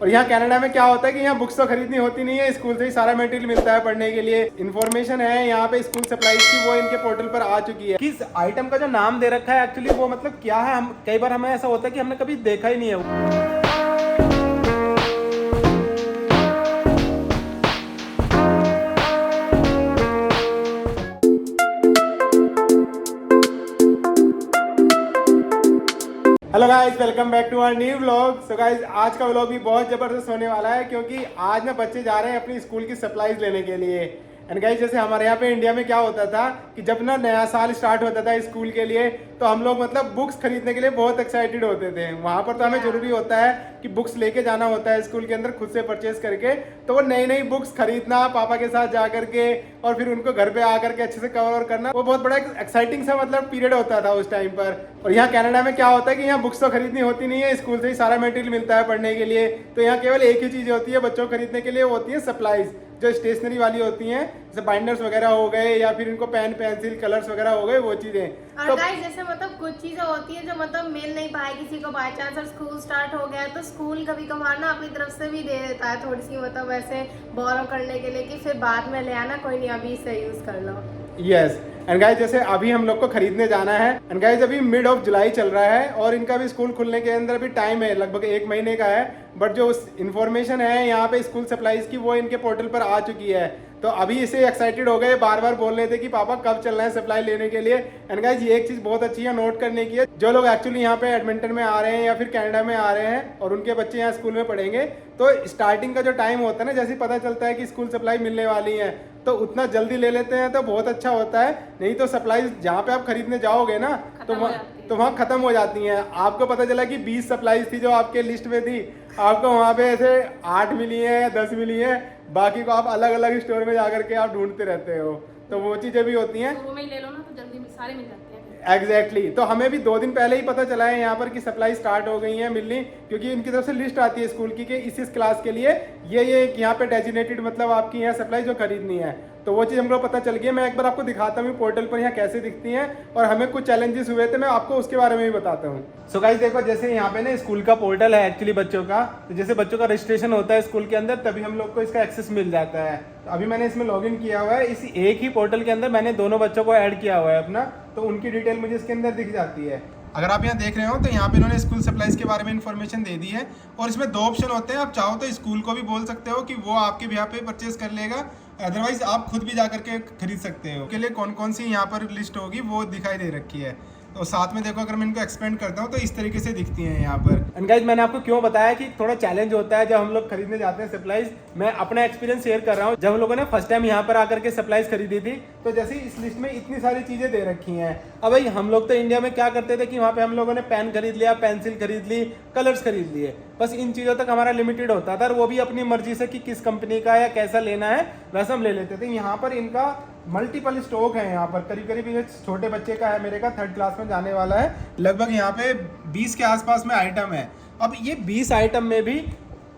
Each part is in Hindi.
और यहाँ कनाडा में क्या होता है कि यहाँ बुक्स तो खरीदनी होती नहीं है, स्कूल से ही सारा मटेरियल मिलता है पढ़ने के लिए। इन्फॉर्मेशन है यहाँ पे स्कूल सप्लाईज की, वो इनके पोर्टल पर आ चुकी है। किस आइटम का जो नाम दे रखा है एक्चुअली वो मतलब क्या है, हम कई बार हमें ऐसा होता है कि हमने कभी देखा ही नहीं है। Hello guys, welcome back to our new vlog. So guys, आज का व्लॉग भी बहुत ज़बरदस्त होने वाला है क्योंकि आज ना बच्चे जा रहे हैं अपनी स्कूल की सप्लाईज लेने के लिए। एंड गाइस, जैसे हमारे यहाँ पे इंडिया में क्या होता था कि जब ना नया साल स्टार्ट होता था स्कूल के लिए तो हम लोग मतलब बुक्स खरीदने के लिए बहुत एक्साइटेड होते थे। वहाँ पर तो हमें जरूरी होता है कि बुक्स लेके जाना होता है स्कूल के अंदर खुद से परचेज करके। तो वो नई नई बुक्स खरीदना पापा के साथ जा करके और फिर उनको घर पे आकर के अच्छे से कवर करना, वो बहुत बड़ा एक्साइटिंग सा मतलब पीरियड होता था उस टाइम पर। और यहाँ कनाडा में क्या होता है कि यहाँ बुक्स तो खरीदनी होती नहीं है, स्कूल से ही सारा मटेरियल मिलता है पढ़ने के लिए। तो यहाँ केवल एक ही चीज़ होती है बच्चों को खरीदने के लिए, वो होती है सप्लाईज, जो स्टेशनरी वाली होती हैं, जैसे बाइंडर्स वगैरह हो गए या फिर इनको पेन पेंसिल कलर्स वगैरह हो गए, वो चीजें। और तो गाइस जैसे मतलब कुछ चीजें होती है जो मतलब मिल नहीं पाए किसी को, बाय चांस और स्कूल स्टार्ट हो गया तो स्कूल कभी कभार ना अपनी तरफ से भी दे देता है थोड़ी सी, मतलब वैसे बोरो करने के लिए कि फिर बाद में ले आना, कोई नहीं अभी से यूज कर लो। यस। एंड गाइस, जैसे अभी हम लोग को खरीदने जाना है। एंड गाइस, अभी मिड ऑफ जुलाई चल रहा है और इनका भी स्कूल खुलने के अंदर भी टाइम है, लगभग 1 महीने का है। बट जो इन्फॉर्मेशन है यहाँ पे स्कूल सप्लाईज की वो इनके पोर्टल पर आ चुकी है। तो अभी इसे एक्साइटेड हो गए, बार बार बोल रहे थे कि पापा कब चलना है सप्लाई लेने के लिए। एंड गाइस, ये एक चीज़ बहुत अच्छी है नोट करने की है, जो लोग एक्चुअली यहाँ पे एडमिंटन में आ रहे हैं या फिर कनाडा में आ रहे हैं और उनके बच्चे यहाँ स्कूल में पढ़ेंगे, तो स्टार्टिंग का जो टाइम होता है ना, जैसे पता चलता है कि स्कूल सप्लाई मिलने वाली है तो उतना जल्दी ले लेते हैं तो बहुत अच्छा होता है। नहीं तो सप्लाईज जहाँ पे आप खरीदने जाओगे ना तो वहाँ खत्म हो जाती हैं। आपको पता चला कि 20 सप्लाईज थी जो आपके लिस्ट में थी, आपको वहाँ पे ऐसे 8 मिली है या 10 मिली है, बाकी को आप अलग अलग स्टोर में जाकर के आप ढूंढते रहते हो। तो वो चीज़ें भी होती हैं। तो वो में ले लो ना तो जल्दी सारे मिल जाते हैं। एग्जैक्टली तो हमें भी 2 दिन पहले ही पता चला है यहाँ पर कि सप्लाई स्टार्ट हो गई है मिलनी, क्योंकि इनकी तरफ से लिस्ट आती है स्कूल की कि इस क्लास के लिए ये यहाँ पे डेजिनेटेड मतलब आपकी यहाँ सप्लाई जो खरीदनी है। तो वो चीज़ हमको पता चल गई है। मैं एक बार आपको दिखाता हूँ पोर्टल पर यहाँ कैसे दिखती हैं और हमें कुछ चैलेंजेस हुए थे, मैं आपको उसके बारे में भी बताता हूँ। सो गाइस, देखो जैसे यहाँ पे ना स्कूल का पोर्टल है एक्चुअली बच्चों का, तो जैसे बच्चों का रजिस्ट्रेशन होता है स्कूल के अंदर तभी हम लोग को इसका एक्सेस मिल जाता है। तो अभी मैंने इसमें लॉगिन किया हुआ है, इसी एक ही पोर्टल के अंदर मैंने दोनों बच्चों को ऐड किया हुआ है अपना, तो उनकी डिटेल मुझे इसके अंदर दिख जाती है। अगर आप यहाँ देख रहे हो तो यहाँ पे इन्होंने स्कूल सप्लाईज के बारे में इन्फॉर्मेशन दे दी है और इसमें 2 ऑप्शन होते हैं। आप चाहो तो स्कूल को भी बोल सकते हो कि वो आपके यहाँ पे परचेज कर लेगा, अदरवाइज आप खुद भी जाकर के खरीद सकते हो। के लिए कौन कौन सी यहाँ पर लिस्ट होगी वो दिखाई दे रखी है। तो साथ में देखो, अगर मैं इनको एक्सपेंड करता हूँ तो इस तरीके से दिखती हैं यहाँ पर। एंड गाइस, मैंने आपको क्यों बताया कि थोड़ा चैलेंज होता है जब हम लोग खरीदने जाते हैं सप्लाईज। मैं अपना एक्सपीरियंस शेयर कर रहा हूँ। जब हम लोगों ने फर्स्ट टाइम यहाँ पर आकर के सप्लाईज खरीदी थी तो जैसे इस लिस्ट में इतनी सारी चीजें दे रखी हैं। अब भाई हम लोग तो इंडिया में क्या करते थे कि वहाँ पे हम लोगों ने पेन खरीद लिया, पेंसिल खरीद ली, कलर्स खरीद लिए, बस इन चीज़ों तक हमारा लिमिटेड होता था और वो भी अपनी मर्जी से कि किस कंपनी का या कैसा लेना है वैसा हम ले लेते थे। यहाँ पर इनका मल्टीपल स्टॉक है, यहाँ पर करीब करीब ये छोटे बच्चे का है, मेरे का 3rd क्लास में जाने वाला है, लगभग यहाँ पे 20 के आसपास में आइटम है। अब ये 20 आइटम में भी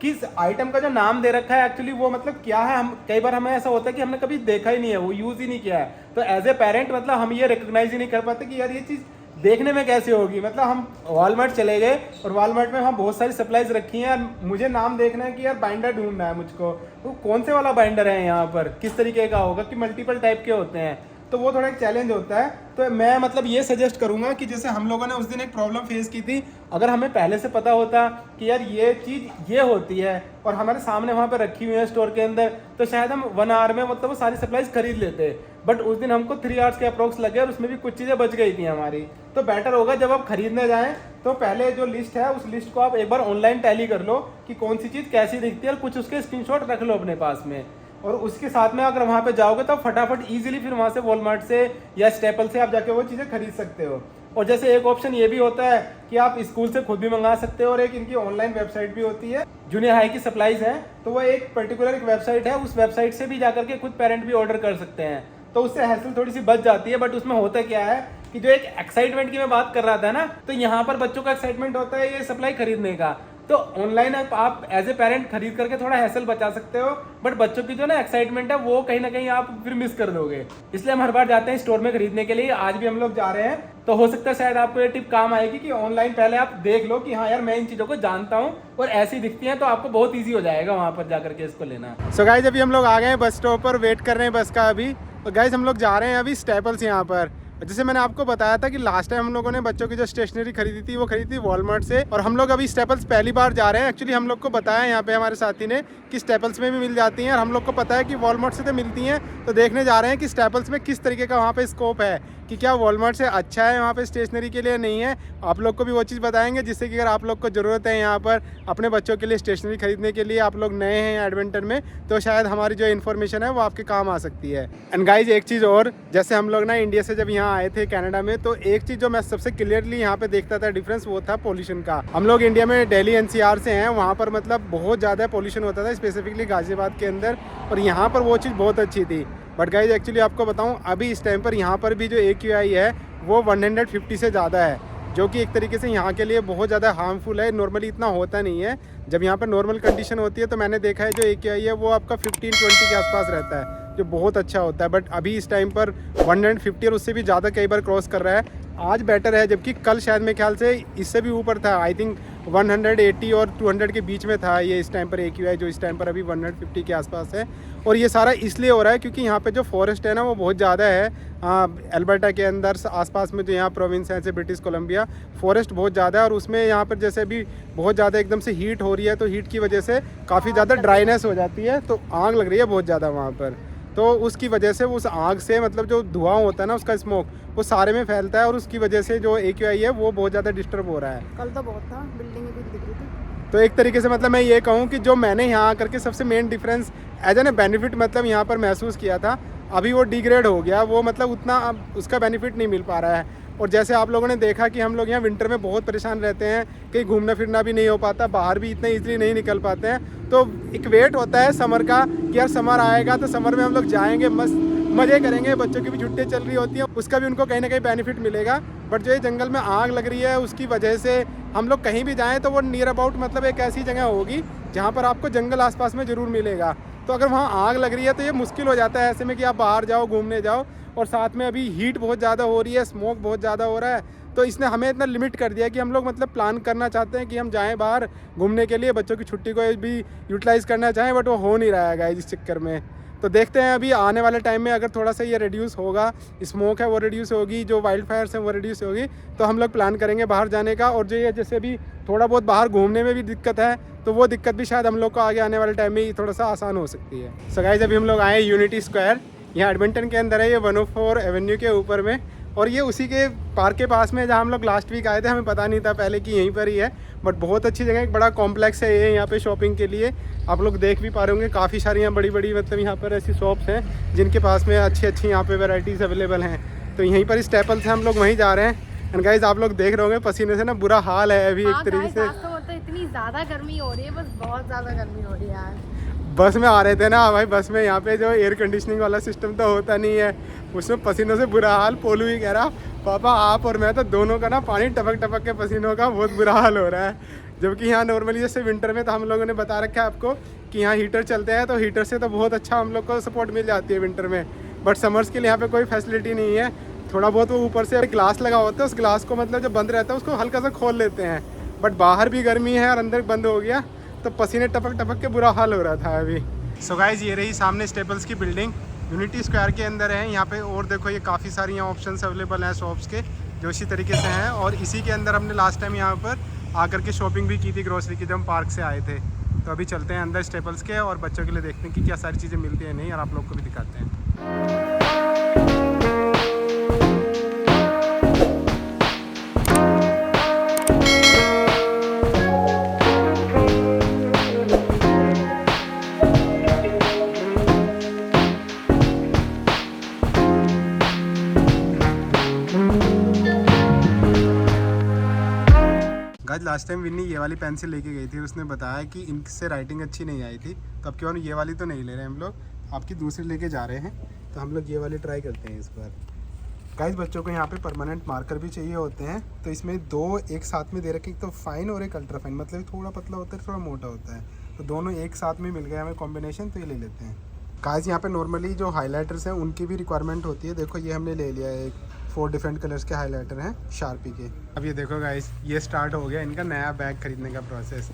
किस आइटम का जो नाम दे रखा है एक्चुअली वो मतलब क्या है, हम कई बार हमें ऐसा होता है कि हमने कभी देखा ही नहीं है, वो यूज़ ही नहीं किया है। तो एज ए पेरेंट मतलब हम ये रिकॉग्नाइज ही नहीं कर पाते कि यार ये चीज़ देखने में कैसे होगी। मतलब हम वॉलमार्ट चले गए और वॉलमार्ट में वहाँ बहुत सारी सप्लाईज रखी हैं और मुझे नाम देखना है कि यार बाइंडर ढूंढना है मुझको, तो कौन से वाला बाइंडर है यहाँ पर, किस तरीके का होगा, कि मल्टीपल टाइप के होते हैं, तो वो थोड़ा एक चैलेंज होता है। तो मैं मतलब ये सजेस्ट करूंगा कि जैसे हम लोगों ने उस दिन एक प्रॉब्लम फेस की थी, अगर हमें पहले से पता होता कि यार ये चीज़ ये होती है और हमारे सामने वहाँ पे रखी हुई है स्टोर के अंदर, तो शायद हम 1 आवर में मतलब वो सारी सप्लाईज खरीद लेते। बट उस दिन हमको 3 आवर्स के अप्रोक्स लगे और उसमें भी कुछ चीज़ें बच गई थी हमारी। तो बेटर होगा जब आप खरीदने जाएं तो पहले जो लिस्ट है उस लिस्ट को आप एक बार ऑनलाइन टैली कर लो कि कौन सी चीज़ कैसी दिखती है और कुछ उसके स्क्रीनशॉट रख लो अपने पास में। और उसके साथ में अगर वहाँ पे जाओगे तो फटाफट इजीली फिर वहाँ से वॉलमार्ट से या स्टेपल से आप जाके वो चीज़ें खरीद सकते हो। और जैसे एक ऑप्शन ये भी होता है कि आप स्कूल से खुद भी मंगा सकते हो और एक इनकी ऑनलाइन वेबसाइट भी होती है, जूनियर हाई की सप्लाईज है, तो वो एक पर्टिकुलर एक वेबसाइट है, उस वेबसाइट से भी जाकर के खुद पेरेंट भी ऑर्डर कर सकते हैं। तो उससे हैसल थोड़ी सी बच जाती है। बट उसमें होता क्या है कि जो एक एक्साइटमेंट की मैं बात कर रहा था ना, तो यहाँ पर बच्चों का एक्साइटमेंट होता है ये सप्लाई खरीदने का, तो ऑनलाइन आप एज ए पेरेंट खरीद करके थोड़ा हैसल बचा सकते हो, बट बच्चों की जो ना एक्साइटमेंट है वो कहीं ना कहीं आप फिर मिस कर दोगे। इसलिए हम हर बार जाते हैं स्टोर में खरीदने के लिए। आज भी हम लोग जा रहे हैं, तो हो सकता है शायद आपको ये टिप काम आएगी कि ऑनलाइन पहले आप देख लो कि हाँ यार मैं इन चीज़ों को जानता हूँ और ऐसी दिखती हैं, तो आपको बहुत ईजी हो जाएगा वहाँ पर जा करके इसको लेना। सो गाइस अभी हम लोग आ गए हैं बस स्टॉप पर, वेट कर रहे हैं बस का अभी। तो गाइस हम लोग जा रहे हैं अभी स्टेपल्स यहाँ पर। जैसे मैंने आपको बताया था कि लास्ट टाइम हम लोगों ने बच्चों की जो स्टेशनरी खरीदी थी वो खरीदी थी वॉलमार्ट से, और हम लोग अभी स्टेपल्स पहली बार जा रहे हैं। एक्चुअली हम लोग को बताया यहाँ पे हमारे साथी ने कि स्टेपल्स में भी मिल जाती हैं, और हम लोग को पता है कि वॉलमार्ट से तो मिलती हैं। तो देखने जा रहे हैं कि स्टेपल्स में किस तरीके का वहाँ पे स्कोप है, कि क्या वॉलमार्ट से अच्छा है वहाँ पे स्टेशनरी के लिए, नहीं है। आप लोग को भी वो चीज़ बताएंगे जिससे कि अगर आप लोग को ज़रूरत है यहाँ पर अपने बच्चों के लिए स्टेशनरी खरीदने के लिए, आप लोग नए हैं एडवेंचर में, तो शायद हमारी जो इन्फॉर्मेशन है वो आपके काम आ सकती है। एंड गाइज एक चीज़ और, जैसे हम लोग ना इंडिया से जब यहाँ आए थे कनाडा में, तो एक चीज़ जो मैं सबसे क्लियरली यहाँ पे देखता था डिफरेंस, वो था पोल्यूशन का। हम लोग इंडिया में दिल्ली एनसीआर से हैं, वहाँ पर मतलब बहुत ज़्यादा पोल्यूशन होता था, स्पेसिफिकली गाजियाबाद के अंदर, और यहाँ पर वो चीज़ बहुत अच्छी थी। बट गाइज एक्चुअली आपको बताऊँ, अभी इस टाइम पर यहाँ पर भी जो AQI है वो 150 से ज़्यादा है, जो कि एक तरीके से यहाँ के लिए बहुत ज़्यादा हार्मफुल है। नॉर्मली इतना होता नहीं है, जब यहाँ पर नॉर्मल कंडीशन होती है तो मैंने देखा है जो AQI है वो आपका 15-20 के आसपास रहता है, जो बहुत अच्छा होता है। बट अभी इस टाइम पर 150 और उससे भी ज़्यादा कई बार क्रॉस कर रहा है। आज बेटर है, जबकि कल शायद मेरे ख्याल से इससे भी ऊपर था। आई थिंक 180 और 200 के बीच में था ये इस टाइम पर AQI, जो इस टाइम पर अभी 150 के आसपास है। और ये सारा इसलिए हो रहा है क्योंकि यहाँ पे जो फॉरेस्ट है ना वो बहुत ज़्यादा है। अल्बर्टा के अंदर आसपास में जो यहाँ प्रोविंस है, जैसे ब्रिटिश कोलंबिया, फॉरेस्ट बहुत ज़्यादा है। और उसमें यहाँ पर जैसे अभी बहुत ज़्यादा एकदम से हीट हो रही है, तो हीट की वजह से काफ़ी ज़्यादा ड्राइनेस हो जाती है, तो आग लग रही है बहुत ज़्यादा वहाँ पर। तो उसकी वजह से उस आग से मतलब जो धुआं होता है ना, उसका स्मोक वो सारे में फैलता है, और उसकी वजह से जो AQI है वो बहुत ज़्यादा डिस्टर्ब हो रहा है। कल तो बहुत था, बिल्डिंग भी दिख रही थी। तो एक तरीके से मतलब मैं ये कहूँ कि जो मैंने यहाँ आकर के सबसे main difference as an benefit मतलब यहाँ पर महसूस किया था, अभी वो डिग्रेड हो गया, वो मतलब उतना अब उसका बेनिफिट नहीं मिल पा रहा है। और जैसे आप लोगों ने देखा कि हम लोग यहाँ विंटर में बहुत परेशान रहते हैं, कहीं घूमना फिरना भी नहीं हो पाता, बाहर भी इतने ईजिली नहीं निकल पाते हैं। तो एक वेट होता है समर का कि यार समर आएगा तो समर में हम लोग जाएंगे, मस्त मज़े करेंगे, बच्चों की भी छुट्टियाँ चल रही होती हैं, उसका भी उनको कहीं ना कहीं बेनिफिट मिलेगा। बट जो ये जंगल में आग लग रही है उसकी वजह से हम लोग कहीं भी जाएँ तो वो नियर अबाउट मतलब एक ऐसी जगह होगी जहाँ पर आपको जंगल आसपास में ज़रूर मिलेगा। तो अगर वहाँ आग लग रही है तो ये मुश्किल हो जाता है ऐसे में कि आप बाहर जाओ, घूमने जाओ। और साथ में अभी हीट बहुत ज़्यादा हो रही है, स्मोक बहुत ज़्यादा हो रहा है, तो इसने हमें इतना लिमिट कर दिया कि हम लोग मतलब प्लान करना चाहते हैं कि हम जाएं बाहर घूमने के लिए, बच्चों की छुट्टी को भी यूटिलाइज़ करना चाहें, बट वो हो नहीं रहा है गाइस इस चक्कर में। तो देखते हैं अभी आने वाले टाइम में अगर थोड़ा सा ये रिड्यूस होगा, स्मोक है वो रिड्यूस होगी, जो वाइल्ड फायर्स हैं वो रिड्यूस होगी, तो हम लोग प्लान करेंगे बाहर जाने का। और जो ये जैसे भी थोड़ा बहुत बाहर घूमने में भी दिक्कत है, तो वो दिक्कत भी शायद हम लोग को आगे आने वाले टाइम में ही थोड़ा सा आसान हो सकती है। सो गाइस अभी हम लोग आए यूनिटी स्क्वायर, यहाँ एडमिंटन के अंदर है, ये 104 एवेन्यू के ऊपर में, और ये उसी के पार्क के पास में जहाँ हम लोग लास्ट वीक आए थे। हमें पता नहीं था पहले कि यहीं पर ही है, बट बहुत अच्छी जगह, एक बड़ा कॉम्प्लेक्स है ये यहाँ पे शॉपिंग के लिए। आप लोग देख भी पा रहे होंगे काफ़ी सारी यहाँ बड़ी बड़ी मतलब यहाँ पर ऐसी शॉप्स हैं जिनके पास में अच्छी अच्छी यहाँ पे वैराइटीज़ अवेलेबल हैं। तो यहीं पर स्टेपल्स हैं, हम लोग वहीं जा रहे हैं। एंड गाइस आप लोग देख रहे होंगे पसीने से ना बुरा हाल है अभी एक तरीके से। तो इतनी ज़्यादा गर्मी हो रही है, बस बहुत ज़्यादा गर्मी हो रही है यार। बस में आ रहे थे ना भाई, बस में यहाँ पे जो एयर कंडीशनिंग वाला सिस्टम तो होता नहीं है, उसमें पसीनों से बुरा हाल। पोलू ही कह रहा पापा आप और मैं तो दोनों का ना पानी टपक टपक के पसीनों का बहुत बुरा हाल हो रहा है। जबकि यहाँ नॉर्मली जैसे विंटर में तो हम लोगों ने बता रखा है आपको कि यहाँ हीटर चलते हैं, तो हीटर से तो बहुत अच्छा हम लोग को सपोर्ट मिल जाती है विंटर में। बट समर्स के लिए यहाँ पे कोई फैसिलिटी नहीं है। थोड़ा बहुत वो ऊपर से ग्लास लगा होता है, उस ग्लास को मतलब जब बंद रहता है उसको हल्का सा खोल लेते हैं, बट बाहर भी गर्मी है और अंदर बंद हो गया तो पसीने टपक टपक के बुरा हाल हो रहा था अभी। सो गाइस ये रही सामने स्टेपल्स की बिल्डिंग, यूनिटी स्क्वायर के अंदर है यहाँ पे। और देखो ये काफ़ी सारी यहाँ ऑप्शंस अवेलेबल हैं शॉप्स के जो इसी तरीके से हैं, और इसी के अंदर हमने लास्ट टाइम यहाँ पर आकर के शॉपिंग भी की थी ग्रोसरी की जब हम पार्क से आए थे। तो अभी चलते हैं अंदर स्टेपल्स के और बच्चों के लिए देखते हैं कि क्या सारी चीज़ें मिलती हैं नहीं, और आप लोग को भी दिखाते हैं। लास्ट टाइम विन्नी ये वाली पेंसिल लेके गई थी, उसने बताया कि इनसे राइटिंग अच्छी नहीं आई थी, तो अब क्यों ये वाली तो नहीं ले रहे हम लोग, आपकी दूसरी लेके जा रहे हैं। तो हम लोग ये वाली ट्राई करते हैं इस बार। गाइस बच्चों को यहाँ पे परमानेंट मार्कर भी चाहिए होते हैं, तो इसमें दो एक साथ में दे रखे, एक तो फाइन और एक अल्ट्रा फाइन, मतलब थोड़ा पतला होता है थोड़ा मोटा होता है, तो दोनों एक साथ में मिल गया हमें कॉम्बिनेशन, तो ये ले लेते हैं। गाइस यहाँ पे नॉर्मली जो हाइलाइटर्स हैं उनकी भी रिक्वायरमेंट होती है। देखो ये हमने ले लिया है, 4 डिफरेंट कलर्स के हाइलाइटर हैं शार्पी के। अब ये देखो गाइस, ये स्टार्ट हो गया इनका नया बैग खरीदने का प्रोसेस।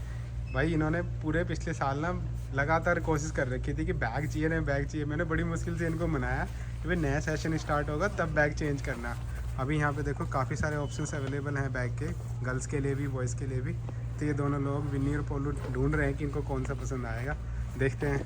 भाई इन्होंने पूरे पिछले साल ना लगातार कोशिश कर रखी थी कि बैग चाहिए ना बैग चाहिए। मैंने बड़ी मुश्किल से इनको मनाया कि भाई नया सेशन स्टार्ट होगा तब बैग चेंज करना। अभी यहाँ पे देखो काफ़ी सारे ऑप्शंस अवेलेबल हैं बैग के, गर्ल्स के लिए भी बॉयज़ के लिए भी। तो ये दोनों लोग विन्नी और पोलू ढूंढ रहे हैं कि इनको कौन सा पसंद आएगा, देखते हैं।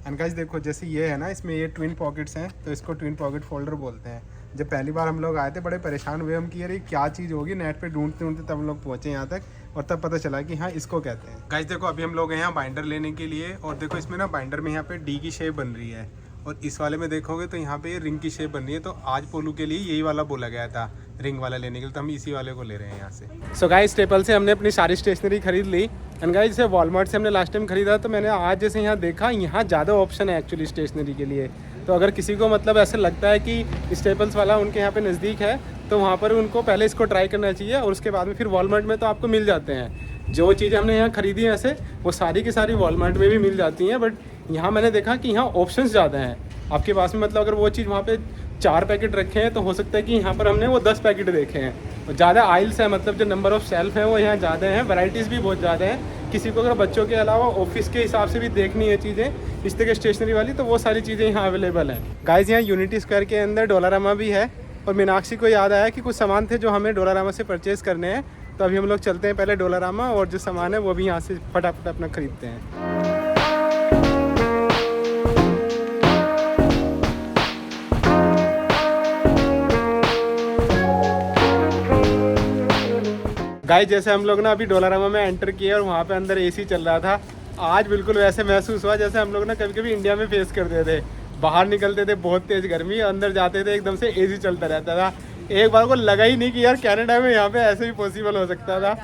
एंड गाइस देखो जैसे ये है ना, इसमें ये ट्विन पॉकेट्स हैं, तो इसको ट्विन पॉकेट फोल्डर बोलते हैं। जब पहली बार हम लोग आए थे बड़े परेशान हुए हम कि यार ये क्या चीज़ होगी, नेट पे ढूंढते ढूंढते तब हम लोग पहुँचे यहाँ तक और तब पता चला कि हाँ इसको कहते हैं। गाइस देखो अभी हम लोग हैं यहाँ बाइंडर लेने के लिए, और देखो इसमें ना बाइंडर में यहाँ पे डी की शेप बन रही है, और इस वाले में देखोगे तो यहाँ पे ये रिंग की शेप बन रही है। तो आज पोलू के लिए यही वाला बोला गया था रिंग वाला लेने के लिए, तो हम इसी वाले को ले रहे हैं यहाँ से। सो गाइस स्टेपल से हमने अपनी सारी स्टेशनरी खरीद ली। एंड गाइस जैसे वॉलमार्ट से हमने लास्ट टाइम खरीदा, तो मैंने आज जैसे यहाँ देखा यहाँ ज़्यादा ऑप्शन है एक्चुअली स्टेशनरी के लिए। तो अगर किसी को मतलब ऐसा लगता है कि स्टेपल्स वाला उनके यहाँ पे नज़दीक है, तो वहाँ पर उनको पहले इसको ट्राई करना चाहिए, और उसके बाद में फिर वॉलमार्ट में तो आपको मिल जाते हैं। जो चीज़ हमने यहाँ खरीदी है ऐसे वो सारी की सारी वॉलमार्ट में भी मिल जाती हैं, बट यहाँ मैंने देखा कि यहाँ ऑप्शंस ज़्यादा हैं आपके पास में। मतलब अगर वो चीज़ वहाँ पे 4 पैकेट रखे हैं तो हो सकता है कि यहाँ पर हमने वो 10 पैकेट देखे हैं। और ज़्यादा आइल्स है, मतलब जो नंबर ऑफ़ सेल्फ है वो यहाँ ज़्यादा हैं, वैराइटीज़ भी बहुत ज़्यादा हैं। किसी को अगर बच्चों के अलावा ऑफिस के हिसाब से भी देखनी है चीज़ें इस तरह के स्टेशनरी वाली, तो वो सारी चीज़ें यहाँ अवेलेबल हैं। गाइस यहाँ यूनिटी स्क्वायर के अंदर डोलारामा भी है, और मीनाक्षी को याद आया कि कुछ सामान थे जो हमें डोलारामा से परचेज़ करने हैं, तो अभी हम लोग चलते हैं पहले डोलारामा, और जो सामान है वो भी यहाँ से फटाफट अपना खरीदते हैं। गाइस जैसे हम लोग ना अभी डोलारामा में एंटर किए और वहाँ पे अंदर एसी चल रहा था, आज बिल्कुल वैसे महसूस हुआ जैसे हम लोग ना कभी कभी इंडिया में फेस करते थे। बाहर निकलते थे बहुत तेज़ गर्मी, अंदर जाते थे एकदम से एसी चलता रहता था। एक बार को लगा ही नहीं कि यार कनाडा में यहाँ पे ऐसे भी पॉसिबल हो सकता था।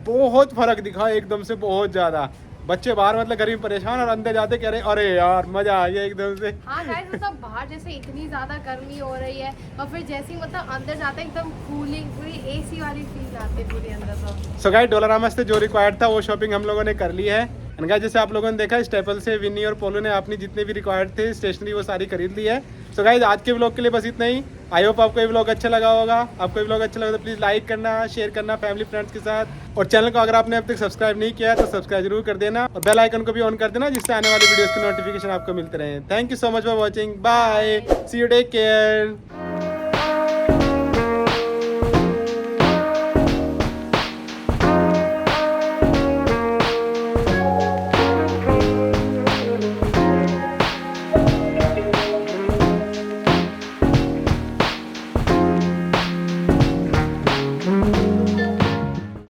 बहुत फ़र्क दिखा एकदम से, बहुत ज़्यादा। बच्चे बाहर मतलब गर्मी परेशान, और अंदर जाते कह रहे अरे यार मजा आ गया एकदम से। हाँ गाइस मतलब बाहर जैसे इतनी ज्यादा गर्मी हो रही है, और फिर जैसे ही मतलब अंदर जाते हैं एकदम कूलिंग, पूरी एसी वाली फील आती है पूरी अंदर। तो सो गाइस डोलारामा से जो रिक्वायर्ड था वो शॉपिंग हम लोगों ने कर ली है। एंड गाइस जैसे आप लोगों ने देखा स्टेपल से विन्नी और पोलो ने अपनी जितने भी रिक्वायर्ड थे स्टेशनरी वो सारी खरीद ली है। सो गाइस आज के व्लॉग के लिए बस इतना ही। आई होप आपको ये व्लॉग अच्छा लगा होगा। आपको ये व्लॉग अच्छा लगा तो प्लीज़ लाइक करना, शेयर करना फैमिली फ्रेंड्स के साथ, और चैनल को अगर आपने अब तक सब्सक्राइब नहीं किया है तो सब्सक्राइब जरूर कर देना, और बेल आइकन को भी ऑन कर देना जिससे आने वाली वीडियोस की नोटिफिकेशन आपको मिलते रहे। Thank you so much for watching, bye, see you, take care.